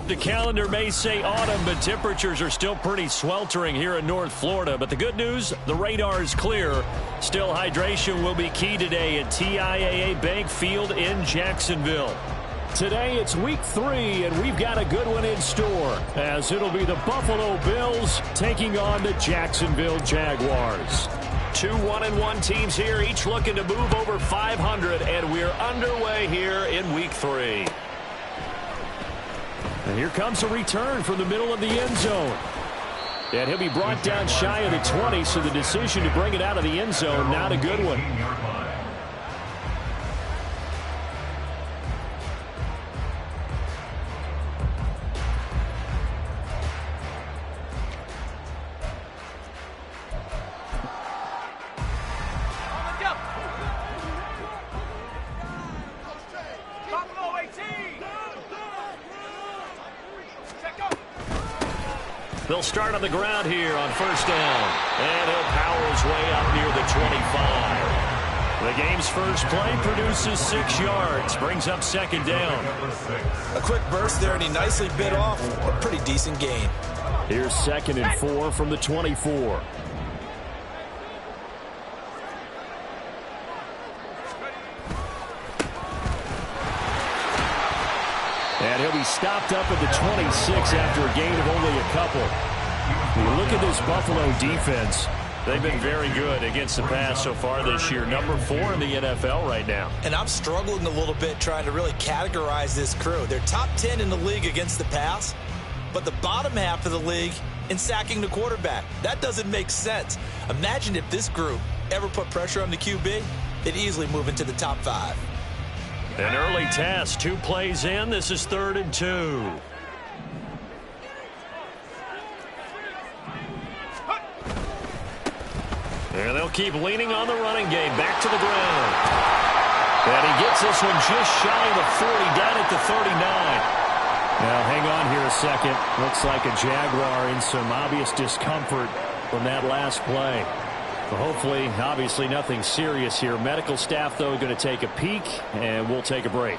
The calendar may say autumn, but temperatures are still pretty sweltering here in North Florida. But the good news, the radar is clear. Still, hydration will be key today at TIAA Bank Field in Jacksonville. Today it's week 3, and we've got a good one in store, as it'll be the Buffalo Bills taking on the Jacksonville Jaguars. 2 1-1 teams here, each looking to move over 500, and we're underway here in week 3. And here comes a return from the middle of the end zone. And he'll be brought down shy of the 20, so the decision to bring it out of the end zone, not a good one. They'll start on the ground here on first down. And he'll power his way up near the 25. The game's first play produces 6 yards. Brings up second down. A quick burst there, and he nicely bit off a pretty decent gain. Here's 2nd and 4 from the 24. And he'll be stopped up at the 26 after a gain of only a couple. You look at this Buffalo defense. They've been very good against the pass so far this year. Number 4 in the NFL right now. And I'm struggling a little bit trying to really categorize this crew. They're top 10 in the league against the pass, but the bottom half of the league in sacking the quarterback. That doesn't make sense. Imagine if this group ever put pressure on the QB, they'd easily move into the top 5. An early test, 2 plays in. This is 3rd and 2. And they'll keep leaning on the running game. Back to the ground. And he gets this one just shy of the 40, down at the 39. Now, hang on here a second. Looks like a Jaguar in some obvious discomfort from that last play. Well, hopefully, obviously, nothing serious here. Medical staff, though, going to take a peek, and we'll take a break.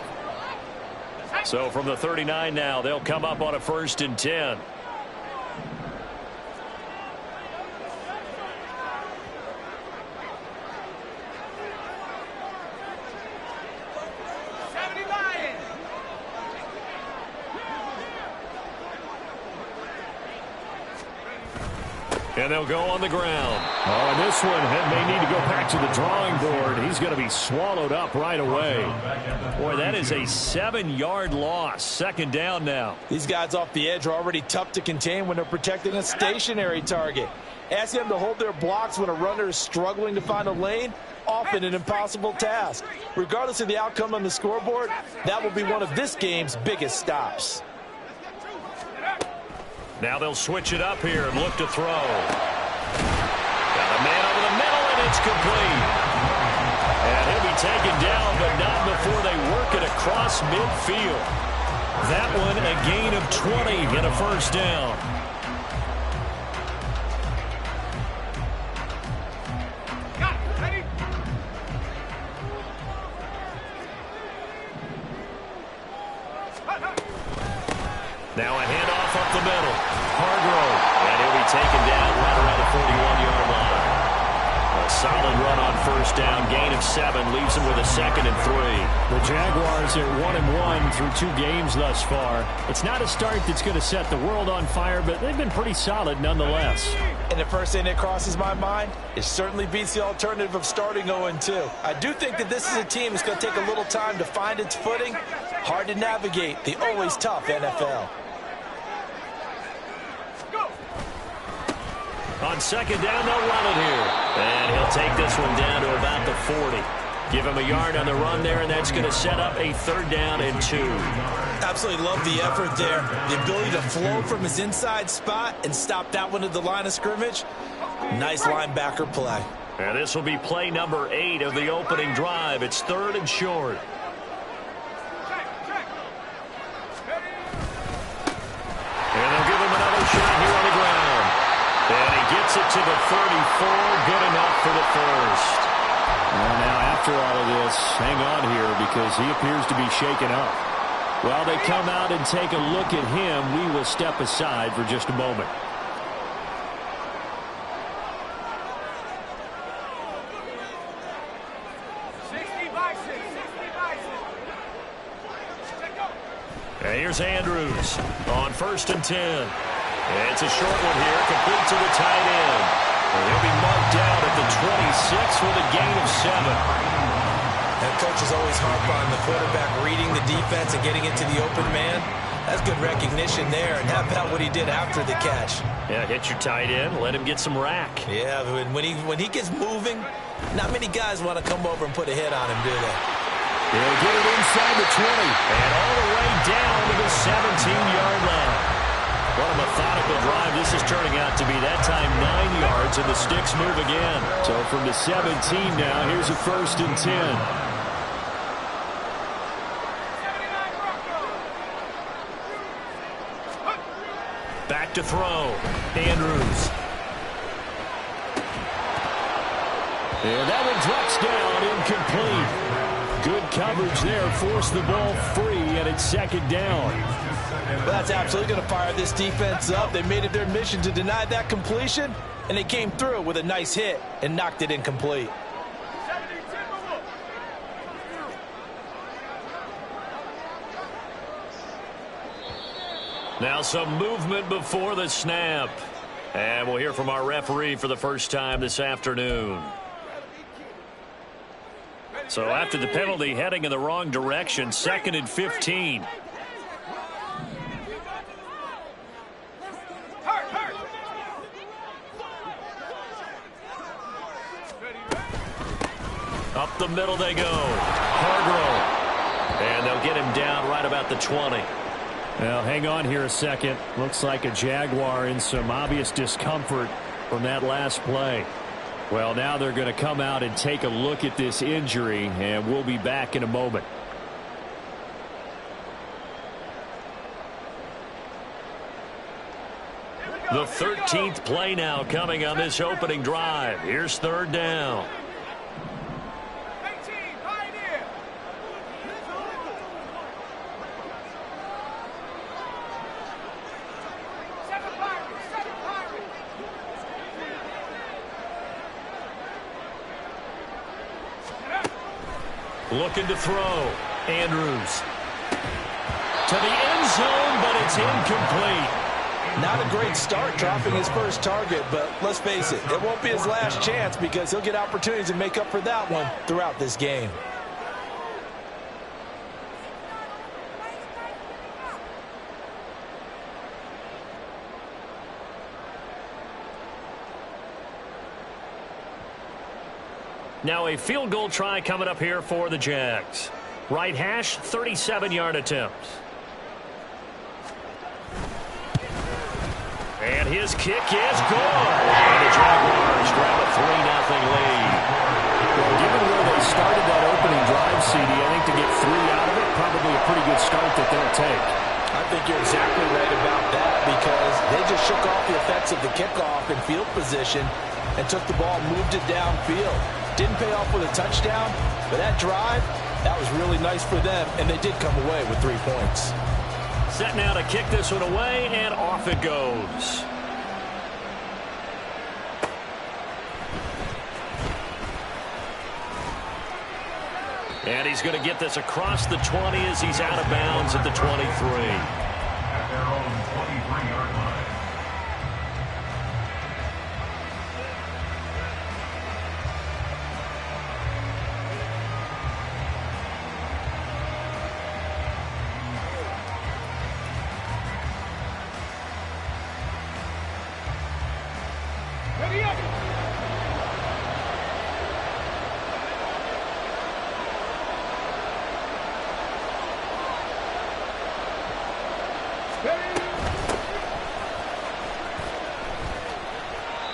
So from the 39 now, they'll come up on a 1st and 10. And they'll go on the ground. Oh, and this one may need to go back to the drawing board. He's going to be swallowed up right away. Boy, that is a 7-yard loss. 2nd down now. These guys off the edge are already tough to contain when they're protecting a stationary target. Asking them to hold their blocks when a runner is struggling to find a lane, often an impossible task. Regardless of the outcome on the scoreboard, that will be one of this game's biggest stops. Now they'll switch it up here and look to throw. Got a man over the middle, and it's complete. And he'll be taken down, but not before they work it across midfield. That one a gain of 20 and a 1st down. Now a handoff up the middle. Hargrove. And he'll be taken down right around the 41-yard line. A solid run on 1st down. Gain of 7 leaves him with a 2nd and 3. The Jaguars are 1-1 through 2 games thus far. It's not a start that's going to set the world on fire, but they've been pretty solid nonetheless. And the first thing that crosses my mind, it certainly beats the alternative of starting 0-2. I do think that this is a team that's going to take a little time to find its footing. Hard to navigate the always tough NFL. On 2nd down, they'll run it here. And he'll take this one down to about the 40. Give him a yard on the run there, and that's going to set up a 3rd down and 2. Absolutely love the effort there. The ability to flow from his inside spot and stop that one at the line of scrimmage. Nice linebacker play. And this will be play number 8 of the opening drive. It's 3rd and short. And they'll give him another shot here on the ground. And he gets it to the 34. Good enough for the 1st. Well, now, after all of this, hang on here because he appears to be shaken up. While they come out and take a look at him, we will step aside for just a moment. And here's Andrews on 1st and 10. It's a short one here, complete to the tight end. And he'll be marked down at the 26 with a gain of 7. And coaches always harp on the quarterback reading the defense and getting into the open man. That's good recognition there. And how about what he did after the catch? Yeah, hit your tight end, let him get some rack. Yeah, when he gets moving, not many guys want to come over and put a hit on him, do they? He'll get it inside the 20 and all the way down to the 17-yard line. What a methodical drive this is turning out to be. That time 9 yards, and the sticks move again. So from the 17 now, here's a 1st and 10. Back to throw. Andrews. And that one drops down, incomplete. Good coverage there. Forced the ball free, and it's 2nd down. Well, that's absolutely going to fire this defense up. They made it their mission to deny that completion, and they came through with a nice hit and knocked it incomplete. Now some movement before the snap. And we'll hear from our referee for the first time this afternoon. So after the penalty, heading in the wrong direction, 2nd and 15. Up the middle they go. Hargrove. And they'll get him down right about the 20. Well, hang on here a second. Looks like a Jaguar in some obvious discomfort from that last play. Well, now they're going to come out and take a look at this injury, and we'll be back in a moment. The 13th play now coming on this opening drive. Here's 3rd down. Looking to throw. Andrews. To the end zone, but it's incomplete. Not a great start dropping his first target, but let's face it, it won't be his last chance because he'll get opportunities to make up for that one throughout this game. Now a field goal try coming up here for the Jags. Right hash, 37-yard attempt. And his kick is good. And the Jaguars grab a 3-0 lead. Well, given where they started that opening drive, CD, I think to get 3 out of it, probably a pretty good start that they'll take. I think you're exactly right about that because they just shook off the effects of the kickoff and field position and took the ball, moved it downfield. Didn't pay off with a touchdown, but that drive, that was really nice for them, and they did come away with 3 points. Set now to kick this one away, and off it goes. And he's going to get this across the 20 as he's out of bounds at the 23. At their own 23-yard line.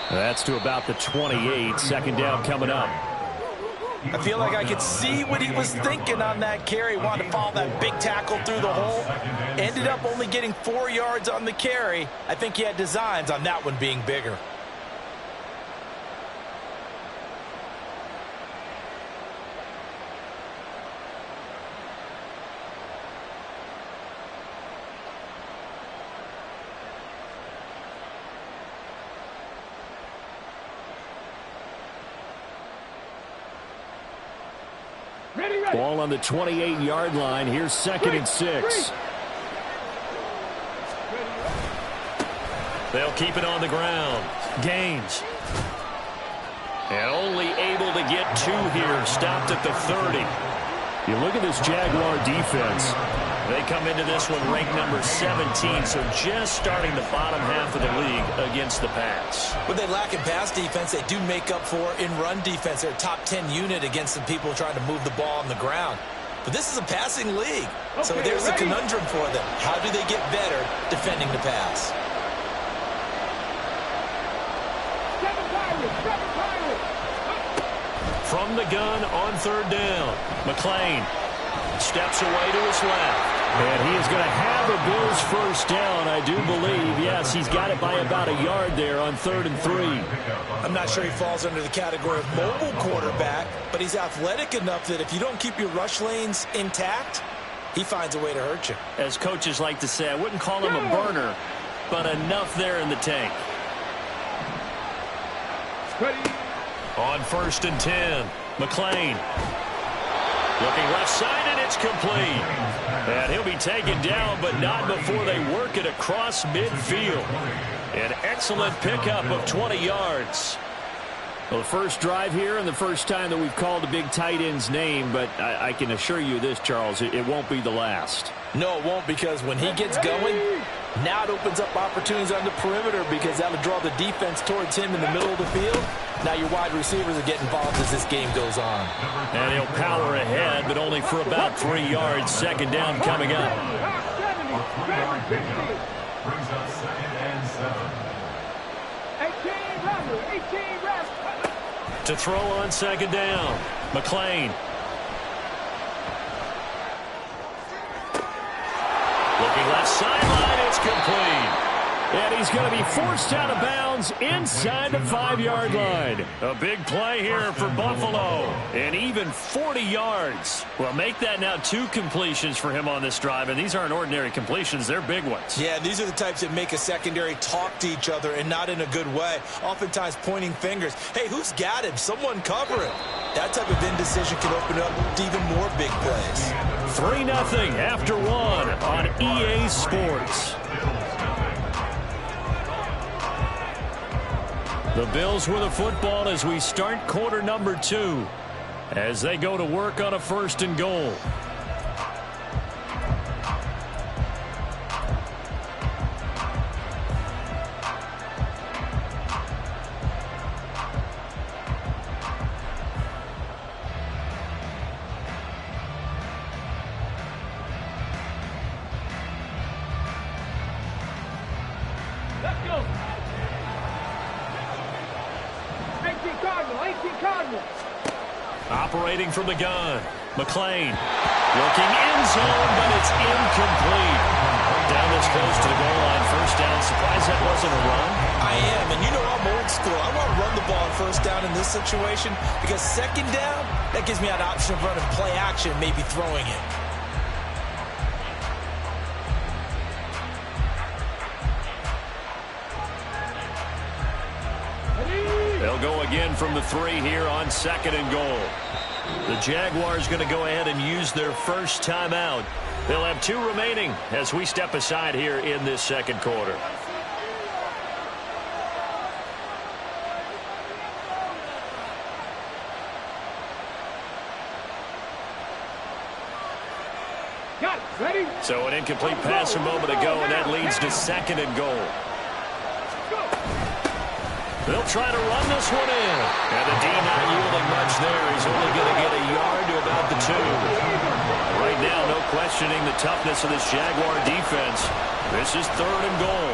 That's to about the 28. 2nd down coming up. I feel like I could see what he was thinking on that carry. Wanted to follow that big tackle through the hole. Ended up only getting 4 yards on the carry. I think he had designs on that one being bigger. Ball on the 28-yard line. Here's 2nd and 6. They'll keep it on the ground. Gaines. And only able to get 2 here. Stopped at the 30. You look at this Jaguar defense. They come into this one ranked number 17, so just starting the bottom half of the league against the pass. What they lack in pass defense, they do make up for in run defense. They're a top 10 unit against some people trying to move the ball on the ground. But this is a passing league, so there's a conundrum for them. How do they get better defending the pass? From the gun on 3rd down, McClain steps away to his left. And he is going to have a Bills first down, I do believe. Yes, he's got it by about a yard there on 3rd and 3. I'm not sure he falls under the category of mobile quarterback, but he's athletic enough that if you don't keep your rush lanes intact, he finds a way to hurt you. As coaches like to say, I wouldn't call him a burner, but enough there in the tank. On 1st and 10, McClain. Looking left side, and it's complete. And he'll be taken down, but not before they work it across midfield. An excellent pickup of 20 yards. Well, the first drive here and the first time that we've called the big tight end's name, but I can assure you this, Charles, it won't be the last. No, it won't, because when he gets going, now it opens up opportunities on the perimeter because that'll draw the defense towards him in the middle of the field. Now your wide receivers are getting involved as this game goes on. And he'll power ahead, but only for about 3 yards. 2nd down coming up. Brings up 2nd and 7. To throw on 2nd down, McClain. Looking left sideline, it's complete. And he's going to be forced out of bounds inside the 5-yard line. A big play here for Buffalo. And even 40 yards. Well, make that now 2 completions for him on this drive. And these aren't ordinary completions. They're big ones. Yeah, these are the types that make a secondary talk to each other and not in a good way. Oftentimes pointing fingers. Hey, who's got him? Someone cover him. That type of indecision can open up to even more big plays. 3-0 after 1 on EA Sports. The Bills with the football as we start quarter number 2 as they go to work on a 1st and goal. Operating from the gun, McClain looking end zone, but it's incomplete. Down this close to the goal line, 1st down. Surprised that wasn't a run? I am, and you know I'm old school. I want to run the ball on 1st down in this situation because 2nd down, that gives me an option of running play action, maybe throwing it. They'll go again from the 3 here on 2nd and goal. The Jaguars going to go ahead and use their first timeout. They'll have 2 remaining as we step aside here in this 2nd quarter. Got it. Ready? So an incomplete pass a moment ago, and that leads to 2nd and goal. They'll try to run this one in. And the D not yielding much there. He's only going to get a yard to about the 2. Right now, no questioning the toughness of this Jaguar defense. This is 3rd and goal.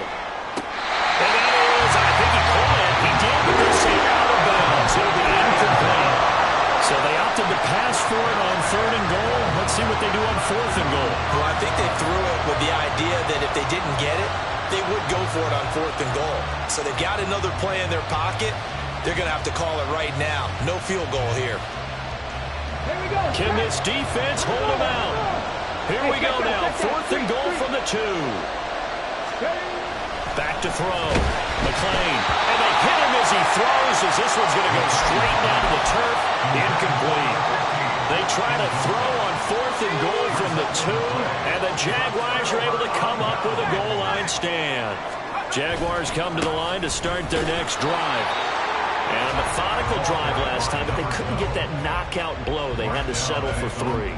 And that is, I think he caught it. He did, but they say out of bounds. It'll be incomplete. So they opted to pass for it on 3rd and goal. Let's see what they do on 4th and goal. Well, I think they threw it with the idea that if they didn't get it, they would go for it on 4th and goal. So they've got another play in their pocket. They're going to have to call it right now. No field goal here. Here we go. Can this defense hold them out? Here we go now. 4th and goal from the 2. Back to throw. McClain. And they hit him as he throws, as this one's going to go straight down to the turf. Incomplete. They try to throw on 4th and goal from the 2, and the Jaguars are able to come up with a goal line stand. Jaguars come to the line to start their next drive. And a methodical drive last time, but they couldn't get that knockout blow. They had to settle for 3.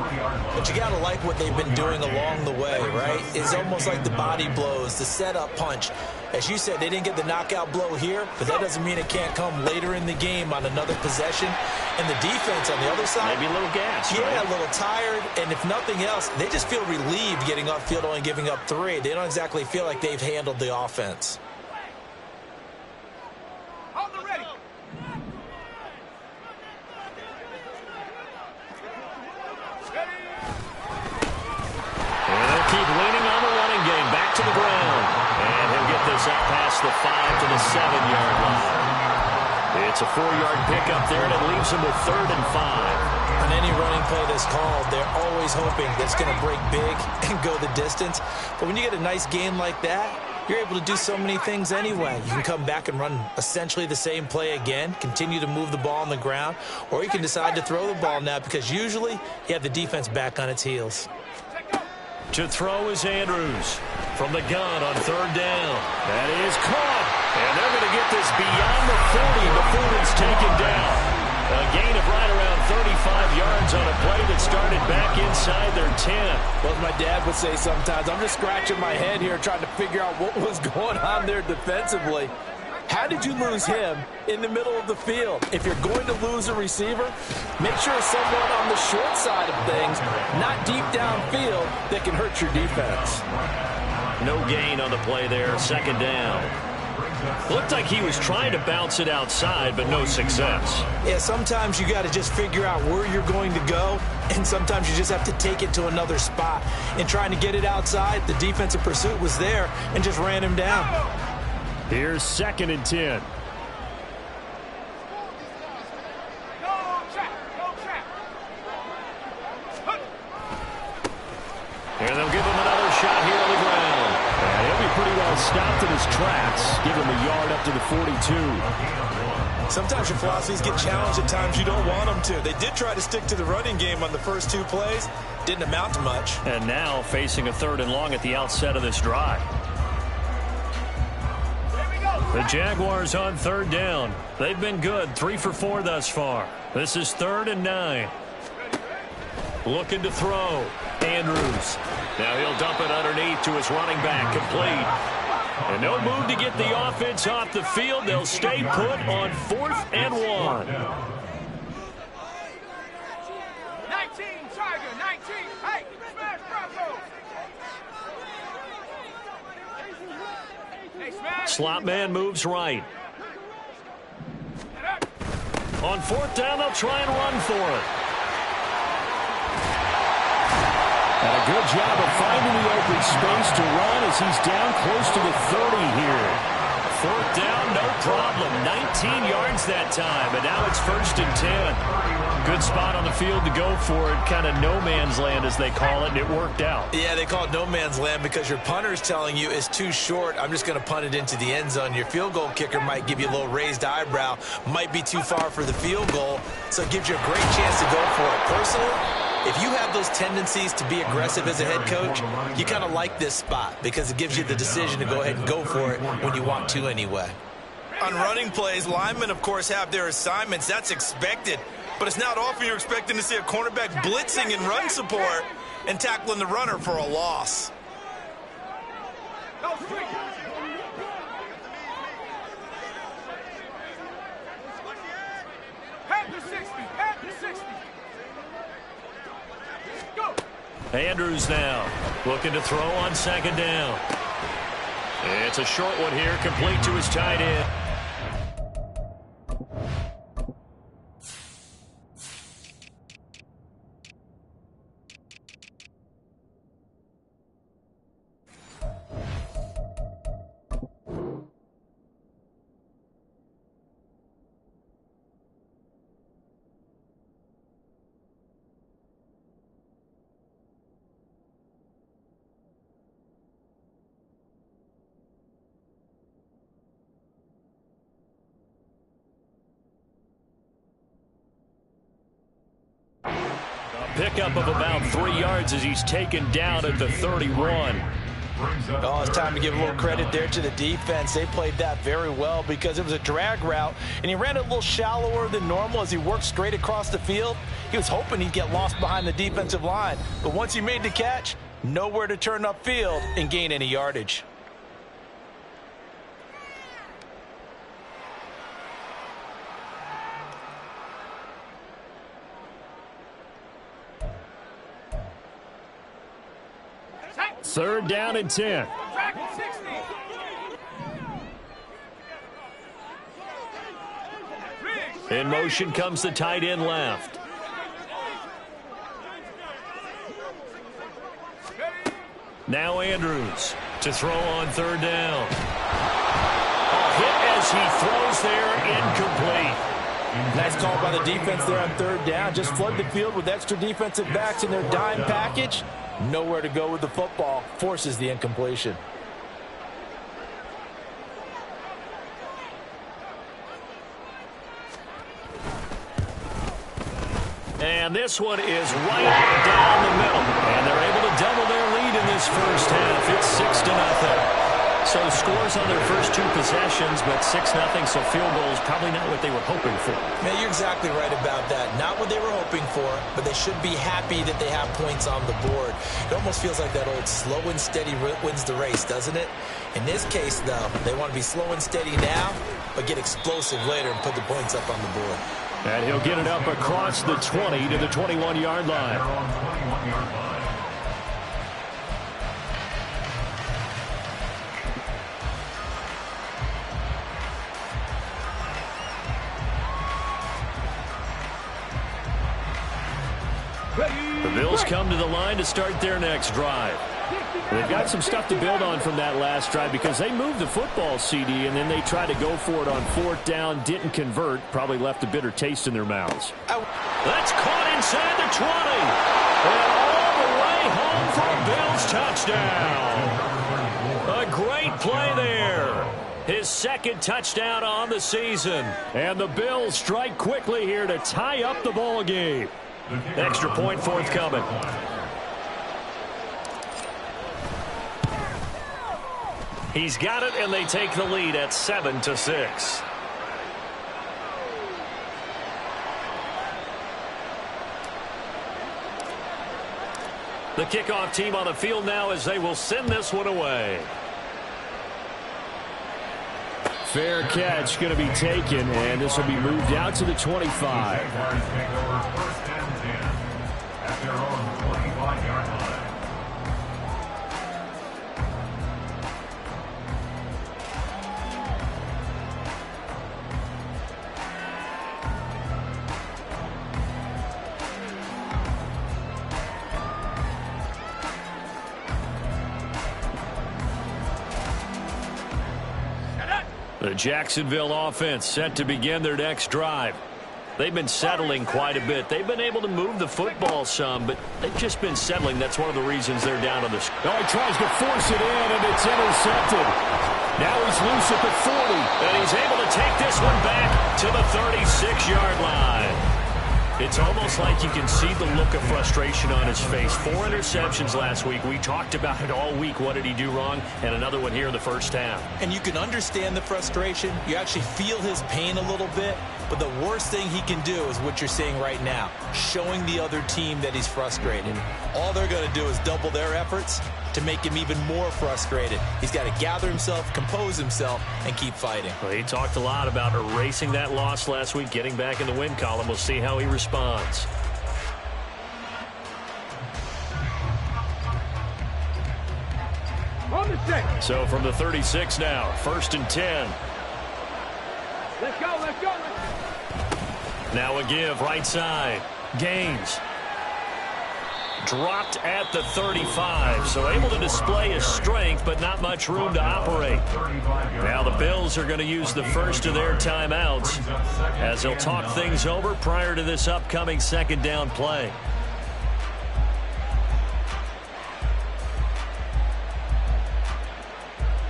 But you got to like what they've been doing along the way, right? It's almost like the body blows, the setup punch. As you said, they didn't get the knockout blow here, but that doesn't mean it can't come later in the game on another possession. And the defense on the other side, maybe a little gas. Yeah, right? a little tired. And if nothing else, they just feel relieved getting off field, only giving up 3. They don't exactly feel like they've handled the offense. Keep leaning on the running game. Back to the ground. And he'll get this up past the 5 to the 7-yard line. It's a 4-yard pickup there, and it leaves him with 3rd and 5. On any running play that's called, they're always hoping that it's going to break big and go the distance. But when you get a nice game like that, you're able to do so many things anyway. You can come back and run essentially the same play again, continue to move the ball on the ground, or you can decide to throw the ball now because usually you have the defense back on its heels. To throw is Andrews from the gun on 3rd down. That is caught. And they're going to get this beyond the 40 before it's taken down. A gain of right around 35 yards on a play that started back inside their 10. Well, as my dad would say sometimes, I'm just scratching my head here trying to figure out what was going on there defensively. How did you lose him in the middle of the field? If you're going to lose a receiver, make sure it's someone on the short side of things, not deep downfield, that can hurt your defense. No gain on the play there, 2nd down. Looked like he was trying to bounce it outside, but no success. Yeah, sometimes you got to just figure out where you're going to go, and sometimes you just have to take it to another spot. And trying to get it outside, the defensive pursuit was there and just ran him down. Here's 2nd and 10. And they'll give him another shot here on the ground. And he'll be pretty well stopped in his tracks. Give him a yard up to the 42. Sometimes your philosophies get challenged at times you don't want them to. They did try to stick to the running game on the first 2 plays. Didn't amount to much. And now facing a 3rd and long at the outset of this drive. The Jaguars on 3rd down. They've been good, 3 for 4 thus far. This is 3rd and 9. Looking to throw. Andrews. Now he'll dump it underneath to his running back, complete. And no move to get the offense off the field. They'll stay put on 4th and 1. 19, Tiger, 19. Hey, smash Bronco. Slot man moves right. On 4th down, they'll try and run for it. And a good job of finding the open space to run as he's down close to the 30 here. 4th down, no problem. 19 yards that time, and now it's 1st and 10. Good spot on the field to go for it. Kind of no man's land, as they call it, and it worked out. Yeah, they call it no man's land because your punter's telling you it's too short. I'm just going to punt it into the end zone. Your field goal kicker might give you a little raised eyebrow. Might be too far for the field goal, so it gives you a great chance to go for it. Personally, if you have those tendencies to be aggressive as a head coach, you kind of like this spot because it gives you the decision to go ahead and go for it when you want to anyway. On running plays, linemen, of course, have their assignments. That's expected. But it's not often you're expecting to see a cornerback blitzing in run support and tackling the runner for a loss. Andrews now looking to throw on 2nd down. It's a short one here, complete to his tight end. pickup of about 3 yards as he's taken down at the 31. Oh, it's time to give a little credit there to the defense. They played that very well because it was a drag route, and he ran it a little shallower than normal as he worked straight across the field. He was hoping he'd get lost behind the defensive line, but once he made the catch, nowhere to turn upfield and gain any yardage. Third down and 10. In motion comes the tight end left. Now Andrews to throw on third down. A hit as he throws there, incomplete. Nice call by the defense there on third down. Just flood the field with extra defensive backs in their dime package. Nowhere to go with the football. Forces the incompletion. And this one is right down the middle. And they're able to double their lead in this first half. It's 6-0. So scores on their first 2 possessions, but 6-0, so field goals probably not what they were hoping for. Man, you're exactly right about that. Not what they were hoping for, but they should be happy that they have points on the board. It almost feels like that old slow and steady wins the race, doesn't it? In this case, though, they want to be slow and steady now, but get explosive later and put the points up on the board. And he'll get it up across the 20 to the 21-yard line. They're on 21-yard line. The Bills come to the line to start their next drive. They've got some stuff to build on from that last drive because they moved the football, CD, and then they tried to go for it on fourth down, didn't convert, probably left a bitter taste in their mouths. That's caught inside the 20. And all the way home for a Bills touchdown. A great play there. His second touchdown on the season. And the Bills strike quickly here to tie up the ball game. Extra point forthcoming. He's got it, and they take the lead at 7-6. The kickoff team on the field now as they will send this one away. Fair catch going to be taken, and this will be moved out to the 25. Jaguars take over first and 10 at their own 25-yard line. The Jacksonville offense set to begin their next drive. They've been settling quite a bit. They've been able to move the football some, but they've just been settling. That's one of the reasons they're down on this. Oh, he tries to force it in, and it's intercepted. Now he's loose at the 40, and he's able to take this one back to the 36-yard line. It's almost like you can see the look of frustration on his face. 4 interceptions last week. We talked about it all week. What did he do wrong? And another one here in the first half. And you can understand the frustration. You actually feel his pain a little bit. But the worst thing he can do is what you're seeing right now, showing the other team that he's frustrated. All they're going to do is double their efforts to make him even more frustrated. He's got to gather himself, compose himself, and keep fighting. Well, he talked a lot about erasing that loss last week, getting back in the win column. We'll see how he responds. So from the 36 now, 1st and 10. Let's go, let's go, let's go. Now a give, right side. Gaines. Dropped at the 35, so able to display his strength, but not much room to operate. Now the Bills are going to use the first of their timeouts as they'll talk things over prior to this upcoming second down play.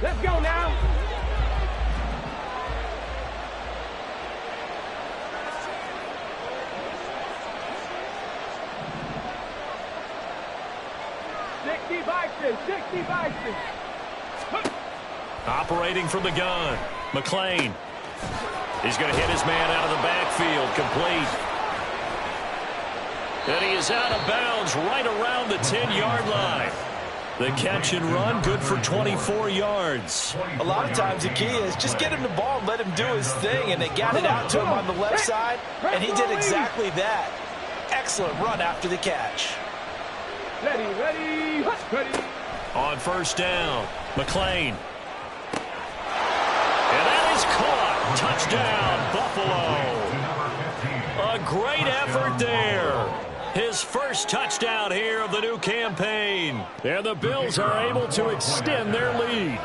Let's go now. Operating from the gun, McLean. He's going to hit his man out of the backfield, complete. And he is out of bounds right around the 10-yard line. The catch and run, good for 24 yards. A lot of times the key is just get him the ball and let him do his thing, and they got it out to him on the left side, and he did exactly that. Excellent run after the catch. Ready. On first down, McLean. And that is caught. Touchdown, Buffalo. A great effort there. His first touchdown here of the new campaign. And the Bills are able to extend their lead.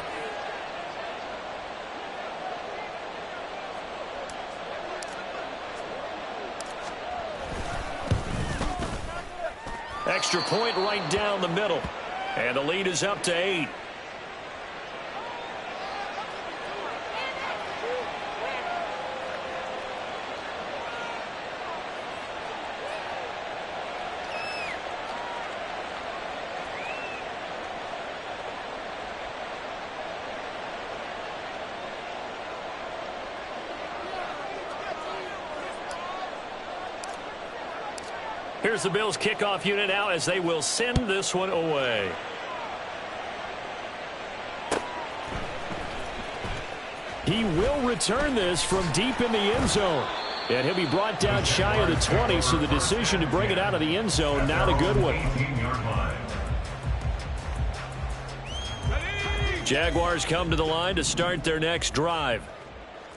Extra point right down the middle. And the lead is up to 8. Here's the Bills kickoff unit out as they will send this one away. He will return this from deep in the end zone. And he'll be brought down shy of the 20, so the decision to bring it out of the end zone, not a good one. Jaguars come to the line to start their next drive.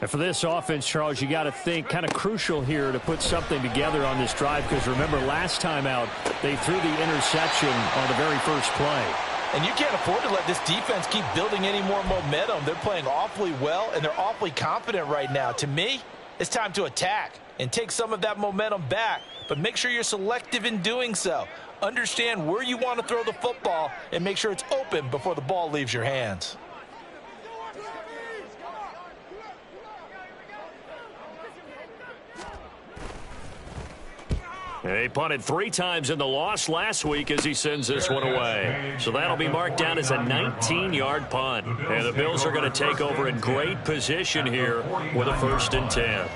And for this offense, Charles, you got to think kind of crucial here to put something together on this drive, because remember last time out they threw the interception on the very first play. And you can't afford to let this defense keep building any more momentum. They're playing awfully well, and they're awfully confident right now. To me, it's time to attack and take some of that momentum back, but make sure you're selective in doing so. Understand where you want to throw the football and make sure it's open before the ball leaves your hands. He punted 3 times in the loss last week as he sends this one away. So that'll be marked down as a 19-yard punt. And the Bills are going to take over in great position here with a 1st and 10.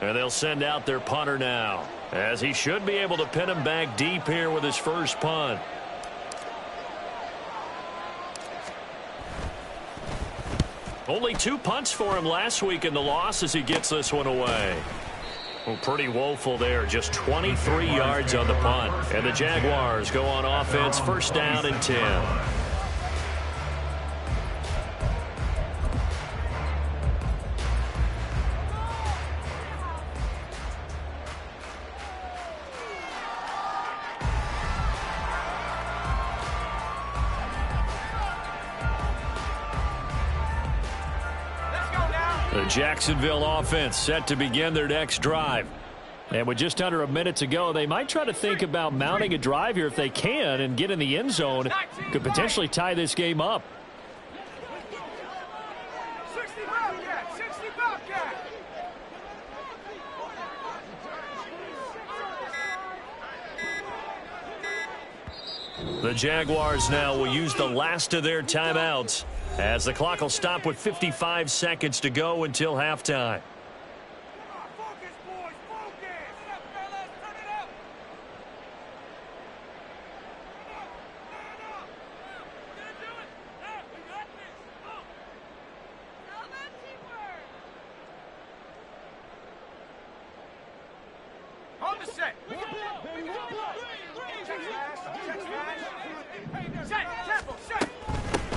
And they'll send out their punter now, as he should be able to pin him back deep here with his first punt. Only 2 punts for him last week in the loss as he gets this one away. Well, pretty woeful there. Just 23 yards on the punt. And the Jaguars go on offense, 1st down and 10. The Jacksonville offense set to begin their next drive. And with just under a minute to go, they might try to think about mounting a drive here if they can and get in the end zone. Could potentially tie this game up. The Jaguars now will use the last of their timeouts, as the clock will stop with 55 seconds to go until halftime.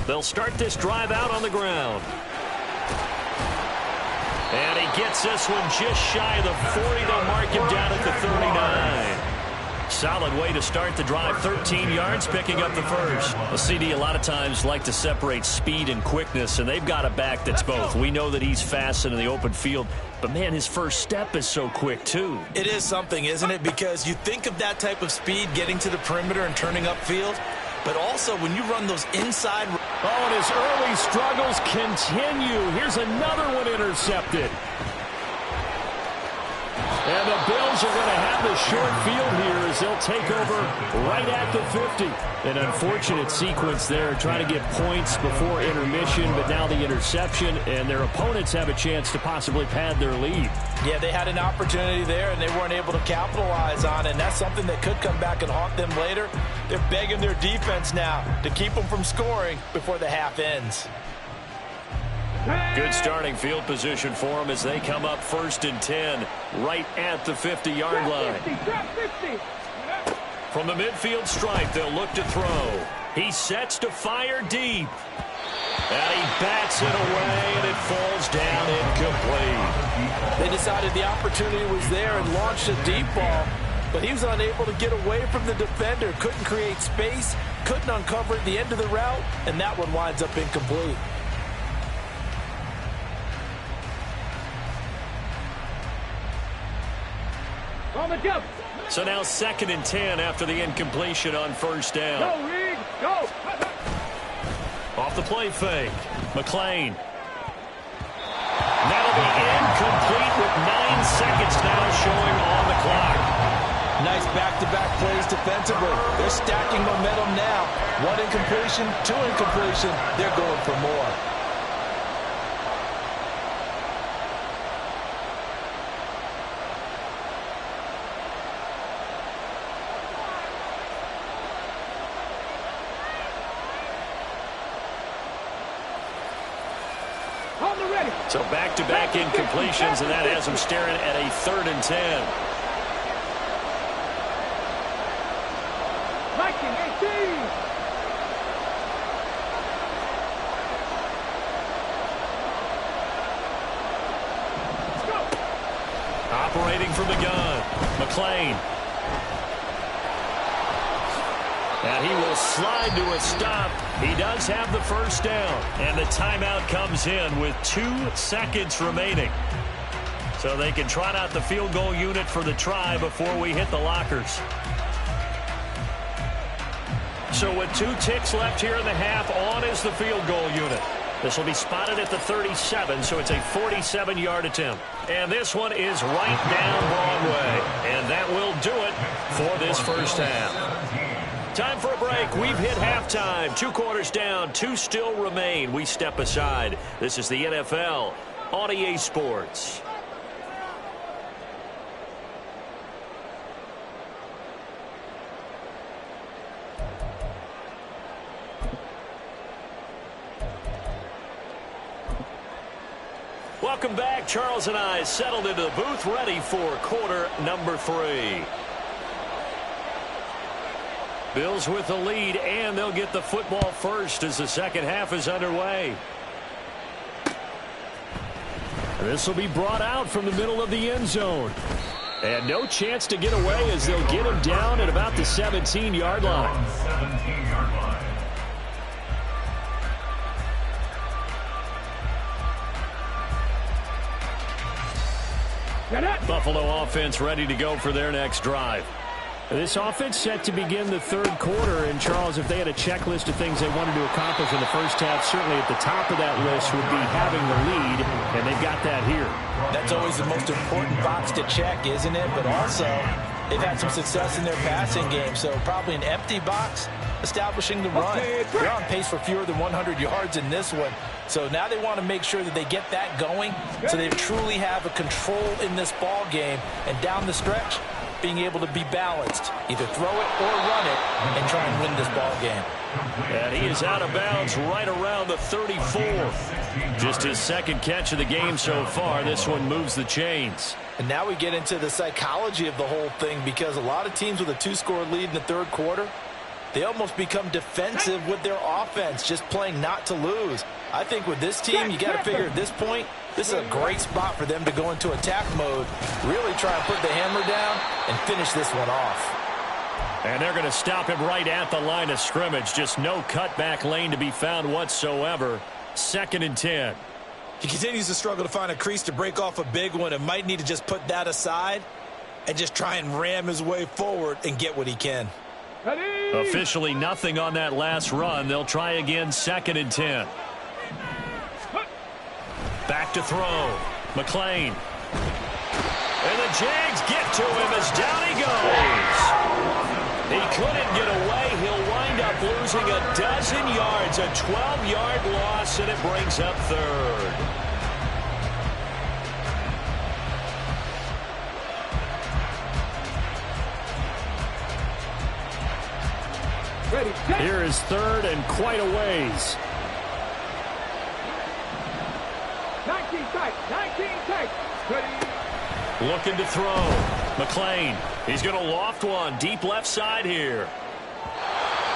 They'll start this drive out on the ground. And he gets this one just shy of the 40. They'll mark him down at the 39. Solid way to start the drive. 13 yards, picking up the first. A CD a lot of times like to separate speed and quickness, and they've got a back that's both. We know that he's fast in the open field, but, man, his first step is so quick, too. It is something, isn't it? Because you think of that type of speed getting to the perimeter and turning upfield, but also when you run those inside. Oh, and his early struggles continue. Here's another one intercepted. And the Bills are going to have the short field here as they'll take over right at the 50. An unfortunate sequence there, trying to get points before intermission, but now the interception, and their opponents have a chance to possibly pad their lead. Yeah, they had an opportunity there, and they weren't able to capitalize on it, and that's something that could come back and haunt them later. They're begging their defense now to keep them from scoring before the half ends. Good starting field position for them as they come up 1st and 10 right at the 50-yard line. From the midfield stripe, they'll look to throw. He sets to fire deep. And he bats it away, and it falls down incomplete. They decided the opportunity was there and launched a deep ball, but he was unable to get away from the defender, couldn't create space, couldn't uncover at the end of the route, and that one winds up incomplete. So now 2nd and 10 after the incompletion on 1st down. Go, Reed, go! Off the play fake. McLean. That'll be incomplete with 9 seconds now showing on the clock. Nice back-to-back plays defensively. They're stacking momentum now. 1 incompletion, 2 incompletion. They're going for more. So back-to-back incompletions, and that has them staring at a 3rd and 10. Operating from the gun, McLean. And he will slide to a stop. He does have the 1st down. And the timeout comes in with 2 seconds remaining. So they can trot out the field goal unit for the try before we hit the lockers. So with 2 ticks left here in the half, on is the field goal unit. This will be spotted at the 37, so it's a 47-yard attempt. And this one is right down Broadway. And that will do it for this first half. Time for a break. We've hit halftime. 2 quarters down. 2 still remain. We step aside. This is the NFL on EA Sports. Welcome back. Charles and I settled into the booth, ready for quarter number 3. Bills with the lead, and they'll get the football first as the second half is underway. This will be brought out from the middle of the end zone. And no chance to get away as they'll get him down at about the 17-yard line. 17-yard line. Buffalo offense ready to go for their next drive. This offense set to begin the 3rd quarter. And, Charles, if they had a checklist of things they wanted to accomplish in the first half, certainly at the top of that list would be having the lead, and they've got that here. That's always the most important box to check, isn't it? But also, they've had some success in their passing game, so probably an empty box establishing the run. They're on pace for fewer than 100 yards in this one. So now they want to make sure that they get that going so they truly have a control in this ball game. And down the stretch, being able to be balanced, either throw it or run it, and try and win this ball game. And he is out of bounds right around the 34. Just his 2nd catch of the game so far. This one moves the chains. And now we get into the psychology of the whole thing, because a lot of teams with a 2-score lead in the 3rd quarter, they almost become defensive with their offense, just playing not to lose. I think with this team, you got to figure at this point, this is a great spot for them to go into attack mode, really try and put the hammer down and finish this one off. And they're going to stop him right at the line of scrimmage. Just no cutback lane to be found whatsoever. 2nd and 10. He continues to struggle to find a crease to break off a big one, and might need to just put that aside and just try and ram his way forward and get what he can. Officially nothing on that last run. They'll try again, 2nd and 10. Back to throw. McLean. And the Jags get to him as down he goes. He couldn't get away. He'll wind up losing a dozen yards, a 12-yard loss, and it brings up third. Ready, Here is third and quite a ways. 19 tight, 19 tight. Ready. Looking to throw. McLean. He's going to loft one. Deep left side here.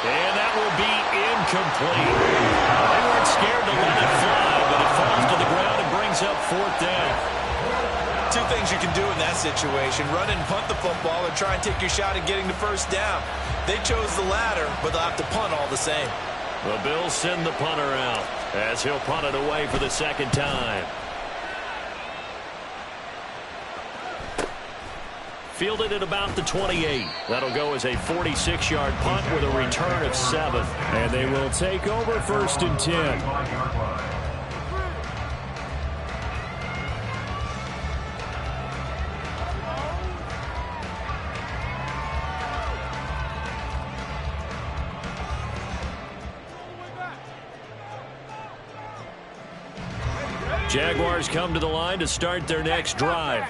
And that will be incomplete. They weren't scared to let it fly, but it falls to the ground and brings up fourth down. Two things you can do in that situation: run and punt the football, or try and take your shot at getting the first down. They chose the latter, but they'll have to punt all the same. The Bills send the punter out as he'll punt it away for the second time. Fielded at about the 28. That'll go as a 46-yard punt with a return of 7. And they will take over first and 10. 25-yard line. Jaguars come to the line to start their next drive.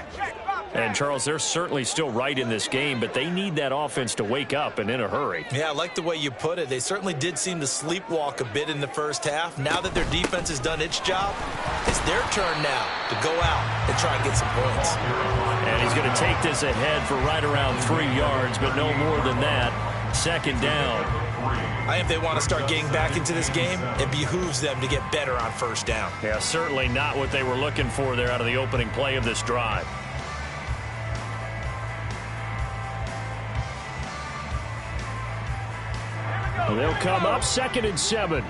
And, Charles, they're certainly still right in this game, but they need that offense to wake up and in a hurry. Yeah, I like the way you put it. They certainly did seem to sleepwalk a bit in the first half. Now that their defense has done its job, it's their turn now to go out and try and get some points. And he's going to take this ahead for right around 3 yards, but no more than that. Second down. I think if they want to start getting back into this game, it behooves them to get better on first down. Yeah, certainly not what they were looking for there out of the opening play of this drive. They'll come up second and 7.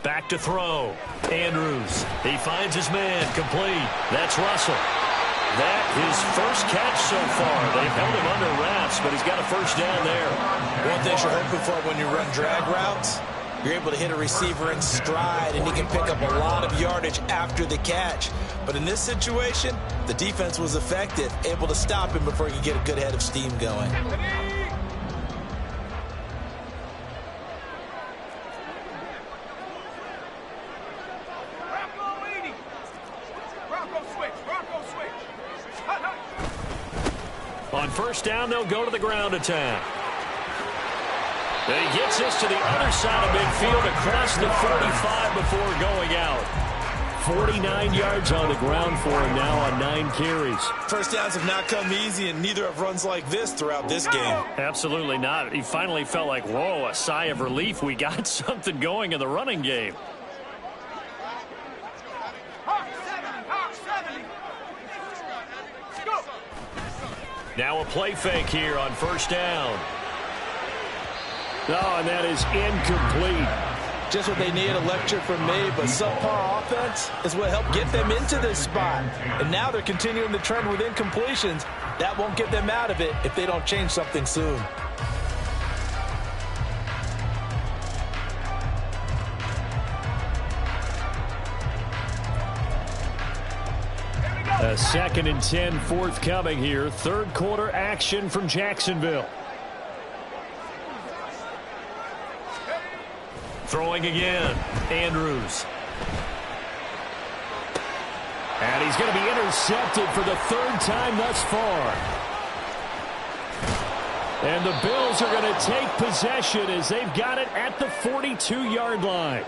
Back to throw. Andrews. He finds his man. Complete. That's Russell. That his first catch so far. They've held him under wraps, but he's got a first down there. One thing you're hoping for when you run drag routes, you're able to hit a receiver in stride, and he can pick up a lot of yardage after the catch. But in this situation, the defense was effective, able to stop him before he could get a good head of steam going. On first down, they'll go to the ground attack. He gets this to the other side of midfield across the 45 before going out. 49 yards on the ground for him now on 9 carries. First downs have not come easy, and neither have runs like this throughout this game. Absolutely not. He finally felt like, whoa, a sigh of relief. We got something going in the running game. Now a play fake here on first down. Oh, and that is incomplete. Just what they need, a lecture from me, but subpar offense is what helped get them into this spot. And now they're continuing the trend with incompletions. That won't get them out of it if they don't change something soon. A second and 10 forthcoming here. Third quarter action from Jacksonville. Throwing again. Andrews. And he's going to be intercepted for the third time thus far. And the Bills are going to take possession as they've got it at the 42-yard line.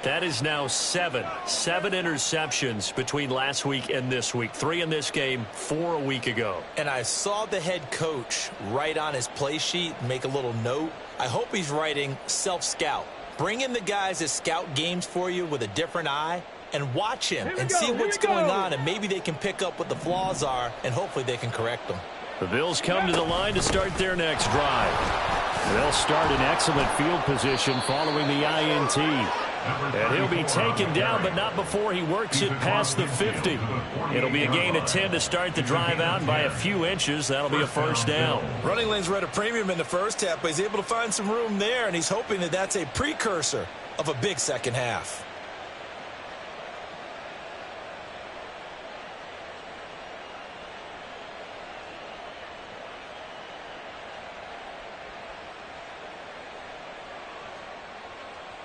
That is now 7 interceptions between last week and this week. 3 in this game, 4 a week ago. And I saw the head coach write on his play sheet, make a little note. I hope he's writing self-scout. Bring in the guys that scout games for you with a different eye and watch him and see what's going on, and maybe they can pick up what the flaws are, and hopefully they can correct them. The Bills come to the line to start their next drive. They'll start in excellent field position following the INT. And he'll be taken down, but not before he works it past the 50. It'll be a gain of 10 to start the drive out, and by a few inches, that'll be a first down. Running lanes were at a premium in the first half, but he's able to find some room there, and he's hoping that that's a precursor of a big second half.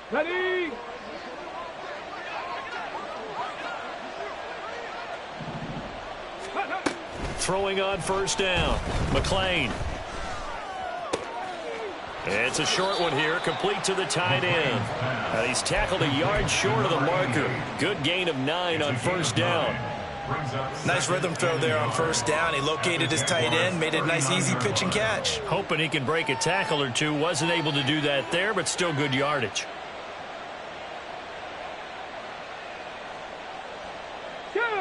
Ready? Throwing on first down. McLean. It's a short one here, complete to the tight end. He's tackled a yard short of the marker. Good gain of 9 on first down. Nice rhythm throw there on first down. He located his tight end, made it a nice easy pitch and catch. Hoping he can break a tackle or two. Wasn't able to do that there, but still good yardage.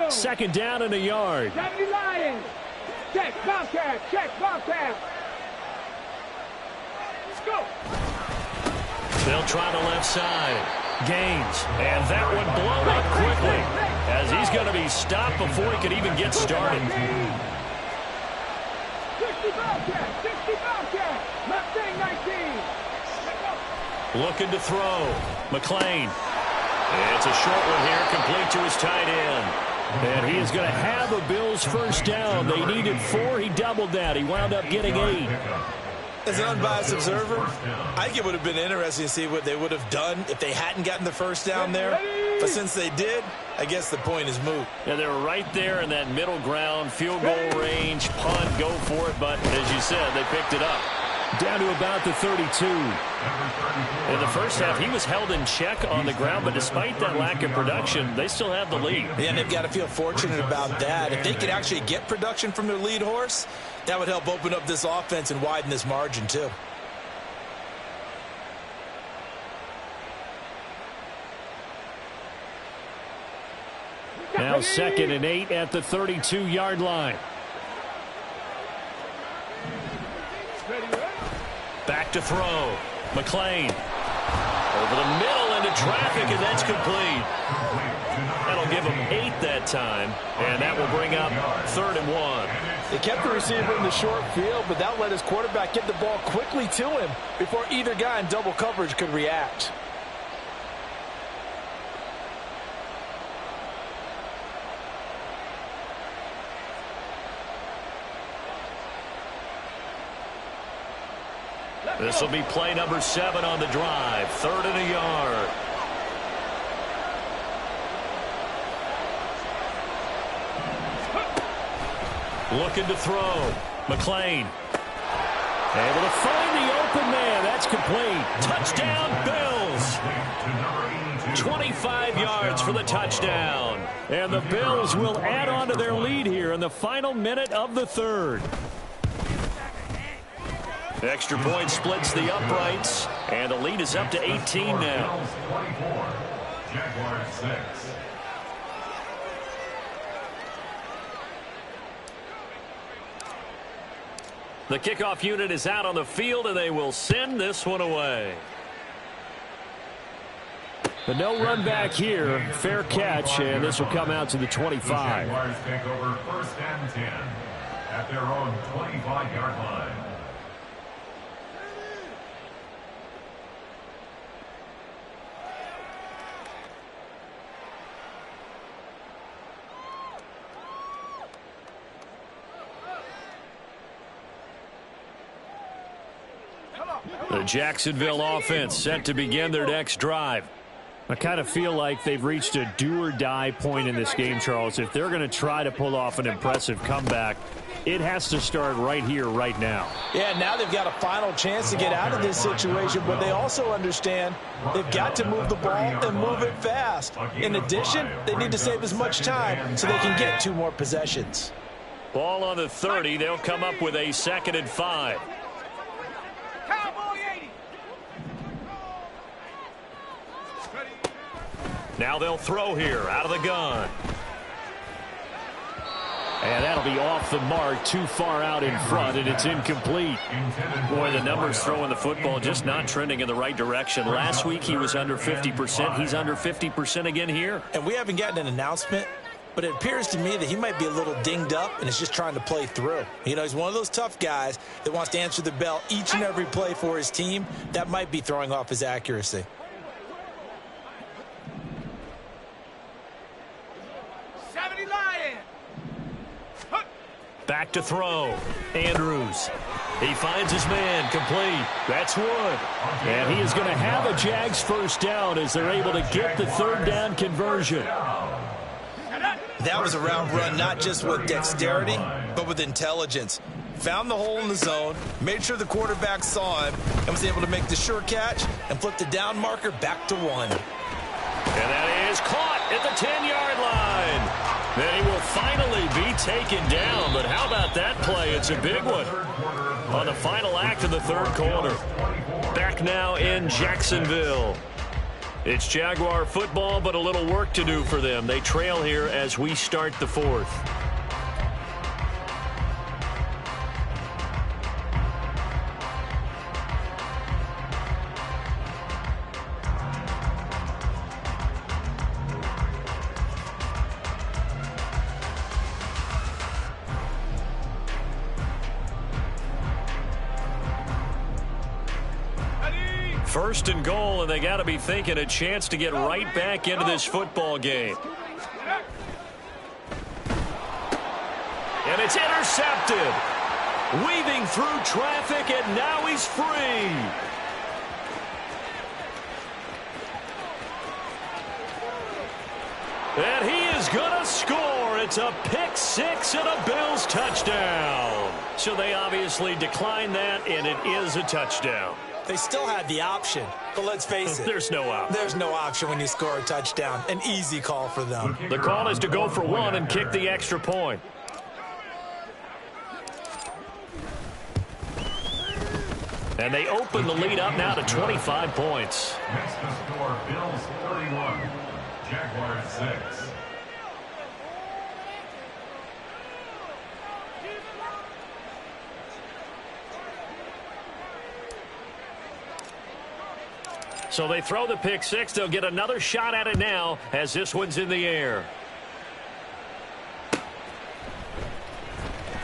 Second down and a yard. 70 Lions. Check, Bobcat. Check, Bobcat. Let's go. They'll try the left side. Gaines. And that one blown up quickly as he's going to be stopped before he could even get started. 60 Bobcat. 60 Bobcat. Mustang 19. Looking to throw. McLean. It's a short one here, complete to his tight end. And he is going to have the Bills first down. They needed 4. He doubled that. He wound up getting 8. As an unbiased observer, I think it would have been interesting to see what they would have done if they hadn't gotten the first down there. But since they did, I guess the point is moot. Yeah, they were right there in that middle ground, field goal range, punt, go for it. But as you said, they picked it up. Down to about the 32. In the first half, he was held in check on the ground, but despite that lack of production, they still have the lead. Yeah, and they've got to feel fortunate about that. If they could actually get production from their lead horse, that would help open up this offense and widen this margin too. Now 2nd and 8 at the 32-yard line. Back to throw. McLean. Over the middle into traffic, and that's complete. That'll give him 8 that time, and that will bring up 3rd and 1. They kept the receiver in the short field, but that let his quarterback get the ball quickly to him before either guy in double coverage could react. This will be play number 7 on the drive. 3rd and a yard. Looking to throw. McLean. Able to find the open man. That's complete. Touchdown, Bills. 25 yards for the touchdown. And the Bills will add on to their lead here in the final minute of the 3rd. Extra point splits the uprights, and the lead is up to 18 now. Jaguars 6. The kickoff unit is out on the field, and they will send this one away. But no run back here. Fair catch, and this will come out to the 25. The Jaguars take over 1st and 10 at their own 25-yard line. The Jacksonville offense set to begin their next drive. I kind of feel like they've reached a do-or-die point in this game, Charles. If they're going to try to pull off an impressive comeback, it has to start right here, right now. Yeah, now they've got a final chance to get out of this situation, but they also understand they've got to move the ball and move it fast. In addition, they need to save as much time so they can get 2 more possessions. Ball on the 30. They'll come up with a 2nd and 5. Now they'll throw here out of the gun. And that'll be off the mark, too far out in front, and it's incomplete. Boy, the numbers throwing the football just not trending in the right direction. Last week he was under 50%. He's under 50% again here. And we haven't gotten an announcement, but it appears to me that he might be a little dinged up and is just trying to play through. You know, he's one of those tough guys that wants to answer the bell each and every play for his team. That might be throwing off his accuracy. Back to throw. Andrews. He finds his man. Complete. That's Wood. And he is going to have a Jags first down as they're able to get the third down conversion. That was a route run not just with dexterity, but with intelligence. Found the hole in the zone, made sure the quarterback saw him, and was able to make the sure catch and flip the down marker back to 1. And that is caught at the 10-yard line. Then he will finally be taken down. But how about that play? It's a big one on the final act of the third quarter. Back now in Jacksonville. It's Jaguar football, but a little work to do for them. They trail here as we start the fourth. First and goal, and they got to be thinking a chance to get right back into this football game. And it's intercepted. Weaving through traffic, and now he's free. And he is going to score. It's a pick six and a Bills touchdown. So they obviously declined that, and it is a touchdown. They still had the option, but let's face it. There's no option. There's no option when you score a touchdown. An easy call for them. The call is to go for one and kick the extra point. And they open the lead up now to 25 points. Next to score, Bills 31, Jaguars 6. So they throw the pick six. They'll get another shot at it now as this one's in the air.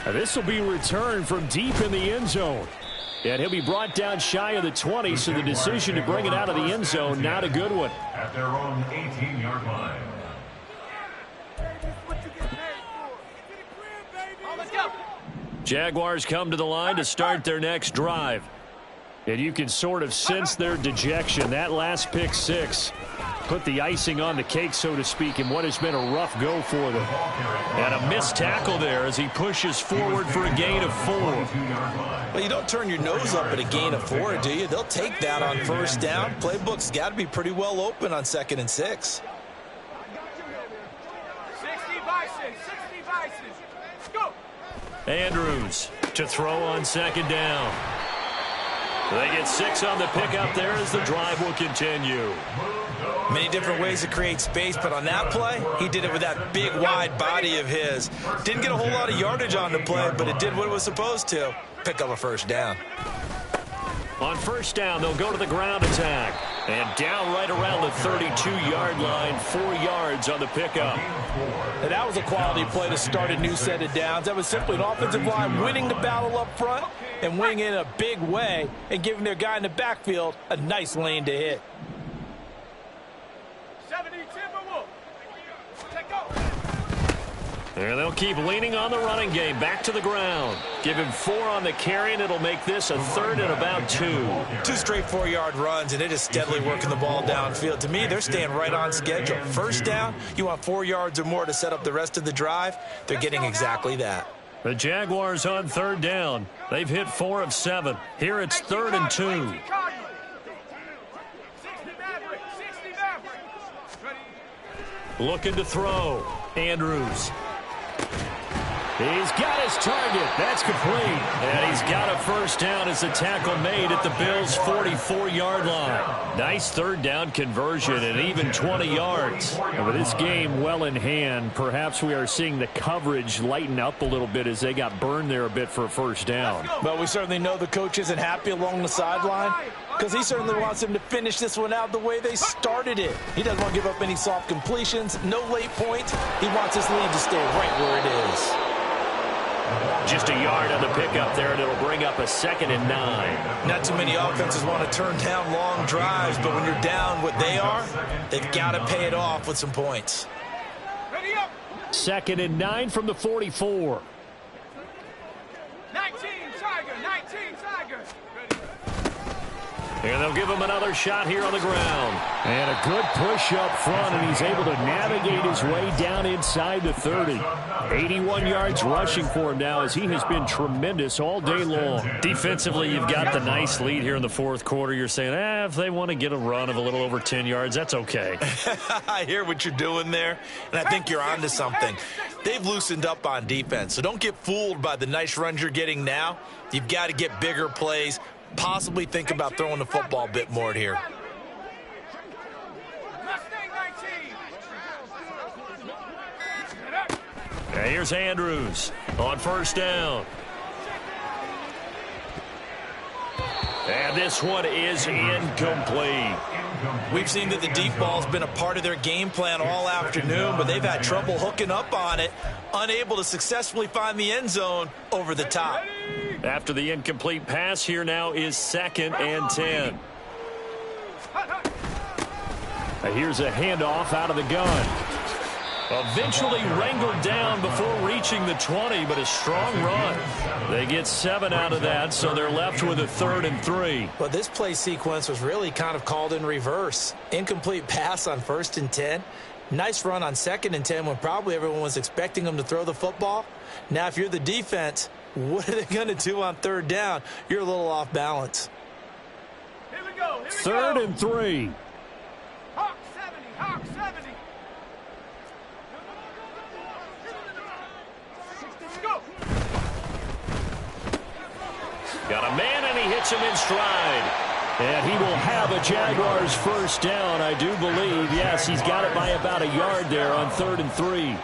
And this will be returned from deep in the end zone. And he'll be brought down shy of the 20, so the decision to bring it out of the end zone, not a good one. At their own 18-yard line. Jaguars come to the line to start their next drive. And you can sort of sense their dejection. That last pick six put the icing on the cake, so to speak, in what has been a rough go for them. And a missed tackle there as he pushes forward for a gain of 4. Well, you don't turn your nose up at a gain of 4, do you? They'll take that on first down. Playbook's got to be pretty well open on 2nd and 6. 60 vices, 60 vices. Go! Andrews to throw on 2nd down. They get 6 on the pickup there as the drive will continue. Many different ways to create space, but on that play, he did it with that big, wide body of his. Didn't get a whole lot of yardage on the play, but it did what it was supposed to. Pick up a first down. On first down, they'll go to the ground attack. And down right around the 32-yard line, 4 yards on the pickup. And that was a quality play to start a new set of downs. That was simply an offensive line winning the battle up front and winning in a big way and giving their guy in the backfield a nice lane to hit. 70 Timberwolves. Take go. And they'll keep leaning on the running game. Back to the ground. Give him 4 on the carry, and it'll make this a 3rd and about 2. 2 straight 4-yard runs, and it is steadily working the ball downfield. To me, they're staying right on schedule. First down, you want 4 yards or more to set up the rest of the drive. They're getting exactly that. The Jaguars on 3rd down. They've hit 4 of 7. Here it's 3rd and 2. 60 Mavericks, 60 Mavericks. Ready? Looking to throw. Andrews. He's got his target. That's complete. And he's got a first down as the tackle made at the Bills' 44-yard line. Nice third down conversion and even 20 yards. And with this game well in hand, perhaps we are seeing the coverage lighten up a little bit as they got burned there a bit for a first down. But we certainly know the coach isn't happy along the sideline because he certainly wants him to finish this one out the way they started it. He doesn't want to give up any soft completions, no late points. He wants his lead to stay right where it is. Just a yard on the pickup there, and it'll bring up a 2nd and 9. Not too many offenses want to turn down long drives, but when you're down what they are, they've got to pay it off with some points. 2nd and 9 from the 44. 19 Tiger, 19 Tiger. And they'll give him another shot here on the ground. And a good push up front, and he's able to navigate his way down inside the 30. 81 yards rushing for him now as he has been tremendous all day long. Defensively, you've got the nice lead here in the fourth quarter. You're saying, if they want to get a run of a little over 10 yards, that's okay. I hear what you're doing there, and I think you're onto something. They've loosened up on defense, so don't get fooled by the nice runs you're getting now. You've got to get bigger plays. Possibly think about throwing the football a bit more here. And here's Andrews on first down. And this one is incomplete. We've seen that the deep ball's been a part of their game plan all afternoon, but they've had trouble hooking up on it, unable to successfully find the end zone over the top. After the incomplete pass, here now is 2nd and 10. Here's a handoff out of the gun. Eventually wrangled down before reaching the 20, but a strong run. They get 7 out of that, so they're left with a 3rd and 3. Well, this play sequence was really kind of called in reverse. Incomplete pass on 1st and 10. Nice run on 2nd and 10 when probably everyone was expecting them to throw the football. Now, if you're the defense, what are they going to do on 3rd down? You're a little off balance. Here we go. 3rd and 3. Hawk 70, Hawk 70. Go. Got a man, and he hits him in stride. And he will have a Jaguars first down, I do believe. Yes, he's got it by about a yard there on 3rd and 3.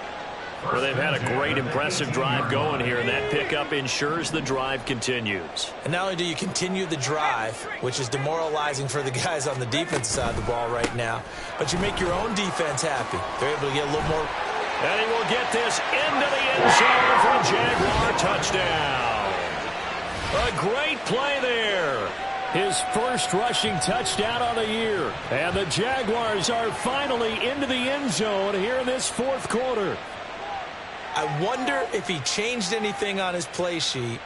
Well, they've had a great, impressive drive going here, and that pickup ensures the drive continues. And not only do you continue the drive, which is demoralizing for the guys on the defense side of the ball right now, but you make your own defense happy. They're able to get a little more. And he will get this into the end zone for a Jaguar touchdown. A great play there. His first rushing touchdown on the year. And the Jaguars are finally into the end zone here in this fourth quarter. I wonder if he changed anything on his play sheet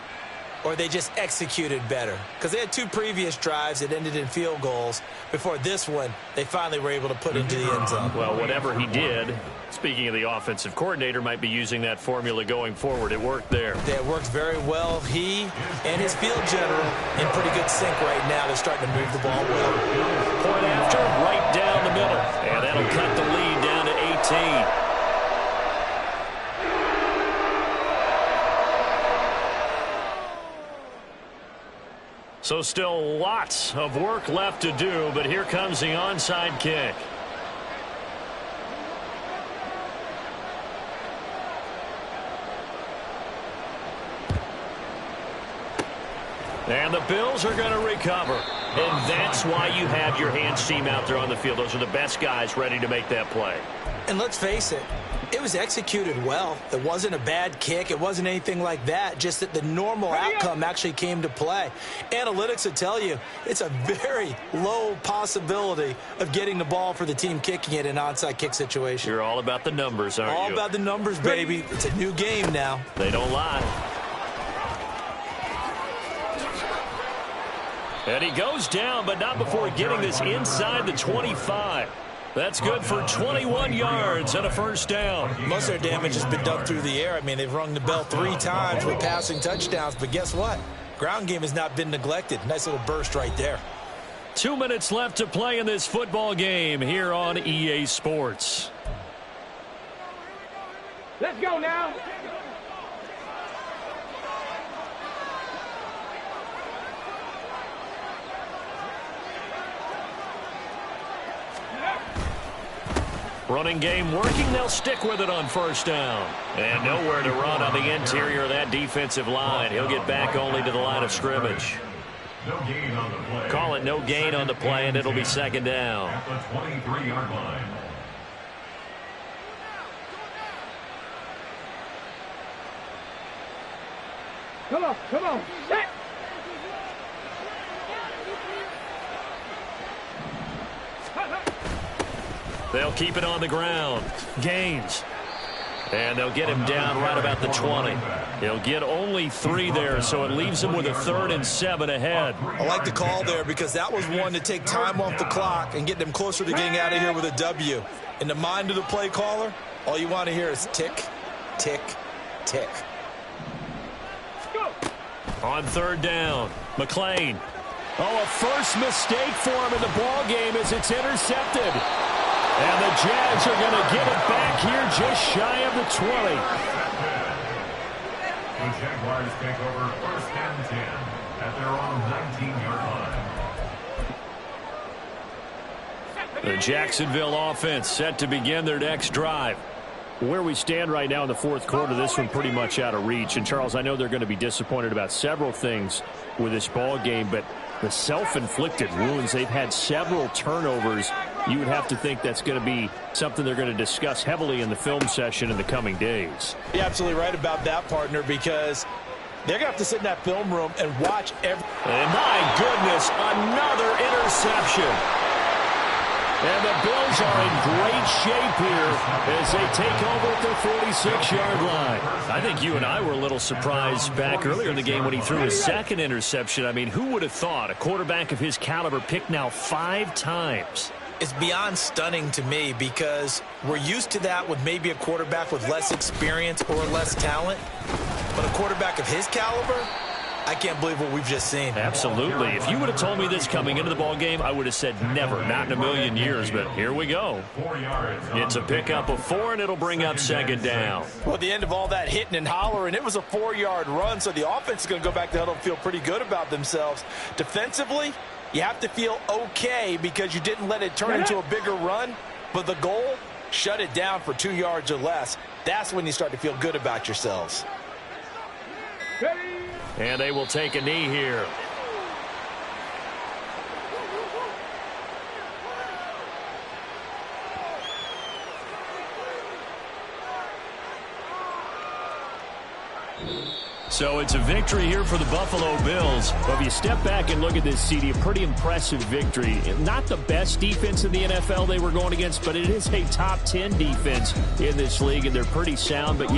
or they just executed better. Because they had 2 previous drives that ended in field goals. Before this one, they finally were able to put into the end zone. Well, whatever he did, speaking of the offensive coordinator, might be using that formula going forward. It worked there. It worked very well. He and his field general in pretty good sync right now. They're starting to move the ball well. Point after, right down the middle. And that'll cut the lead down to 18. So still lots of work left to do, but here comes the onside kick. And the Bills are going to recover. And that's why you have your hands team out there on the field. Those are the best guys ready to make that play. And let's face it, it was executed well. It wasn't a bad kick. It wasn't anything like that. Just that the normal outcome actually came to play. Analytics will tell you it's a very low possibility of getting the ball for the team kicking it in an onside kick situation. You're all about the numbers, aren't you? All about the numbers, baby. It's a new game now. They don't lie. And he goes down, but not before getting this inside the 25. That's good for 21 yards and a first down. Most of their damage has been done through the air. I mean, they've rung the bell 3 times with passing touchdowns, but guess what? Ground game has not been neglected. Nice little burst right there. 2 minutes left to play in this football game here on EA Sports. Let's go now. Running game working. They'll stick with it on first down. And nowhere to run on the interior of that defensive line. He'll get back only to the line of scrimmage. No gain on the play. Call it no gain on the play, and it'll be second down. At the 23-yard line. Come on, set. They'll keep it on the ground. Gaines. And they'll get him down right about the 20. He'll get only 3 there, so it leaves him with a 3rd and 7 ahead. I like the call there because that was one to take time off the clock and get them closer to getting out of here with a W. In the mind of the play caller, all you want to hear is tick, tick, tick. On 3rd down, McClain. Oh, a first mistake for him in the ball game as it's intercepted. And the Jags are going to get it back here just shy of the 20. The Jaguars take over 1st and 10 at their own 19-yard line. The Jacksonville offense set to begin their next drive. Where we stand right now in the 4th quarter, this one pretty much out of reach. And, Charles, I know they're going to be disappointed about several things with this ball game, but the self-inflicted wounds, they've had several turnovers. You would have to think that's going to be something they're going to discuss heavily in the film session in the coming days. You're absolutely right about that, partner, because they're going to have to sit in that film room and watch every... And my goodness, another interception. And the Bills are in great shape here as they take over at their 46-yard line. I think you and I were a little surprised back earlier in the game when he threw his 2nd interception. I mean, who would have thought a quarterback of his caliber picked now 5 times? It's beyond stunning to me because we're used to that with maybe a quarterback with less experience or less talent. But a quarterback of his caliber, I can't believe what we've just seen. Absolutely. If you would have told me this coming into the ball game, I would have said never, not in a million years. But here we go. 4 yards. It's a pickup of 4, and it'll bring up second down. Well, at the end of all that hitting and hollering, it was a 4-yard run, so the offense is going to go back to the huddle and feel pretty good about themselves. Defensively, you have to feel okay because you didn't let it turn into a bigger run, but the goal, shut it down for 2 yards or less. That's when you start to feel good about yourselves. And they will take a knee here. So it's a victory here for the Buffalo Bills. But if you step back and look at this, CD, a pretty impressive victory. Not the best defense in the NFL they were going against, but it is a top 10 defense in this league, and they're pretty sound. But